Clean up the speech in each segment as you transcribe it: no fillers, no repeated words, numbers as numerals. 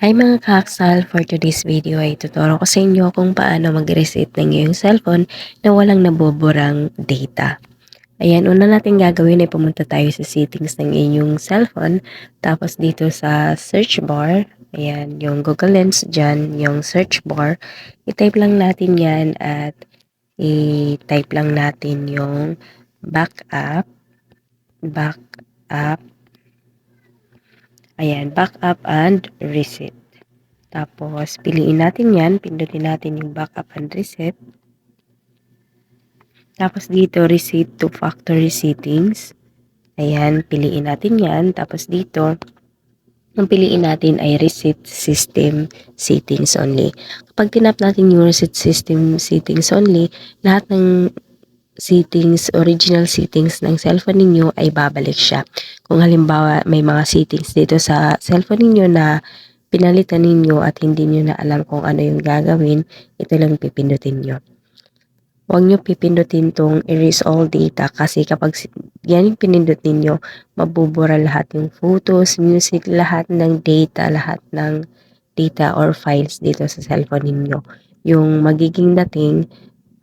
Hi mga kaksal, for today's video ay tuturo ko sa inyo kung paano mag-reset ng iyong cellphone na walang naboborang data. Ayan, una natin gagawin ay pumunta tayo sa settings ng inyong cellphone. Tapos dito sa search bar, ayan, yung Google Lens dyan, yung search bar, i-type lang natin yan at i-type lang natin yung backup, backup, ayan, backup and reset. Tapos, piliin natin yan. Pindutin natin yung backup and reset. Tapos dito, reset to factory settings. Ayan, piliin natin yan. Tapos dito, ang piliin natin ay reset system settings only. Kapag tinap natin yung reset system settings only, lahat ng settings, original settings ng cellphone ninyo ay babalik siya. Kung halimbawa may mga settings dito sa cellphone ninyo na pinalitan ninyo at hindi nyo na alam kung ano yung gagawin, ito lang pipindutin nyo. Huwag nyo pipindutin tong erase all data kasi kapag yan yung pinindot ninyo, mabubura lahat yung photos, music, lahat ng data or files dito sa cellphone ninyo. Yung magiging dating,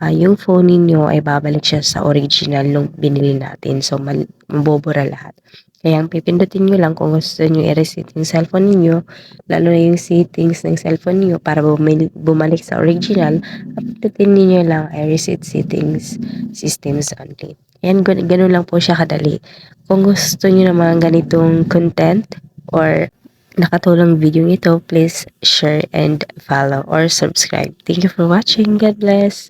yung phone ninyo ay babalik siya sa original nung binili natin. So, mabubura lahat. Kaya ang pipindutin nyo lang kung gusto nyo i-reset yung cellphone ninyo, lalo na yung settings ng cellphone niyo para bumalik sa original, pindutin niyo lang ay reset settings systems only. Ayan, ganun lang po siya kadali. Kung gusto niyo naman ganitong content or nakatulong video ito, please share and follow or subscribe. Thank you for watching. God bless.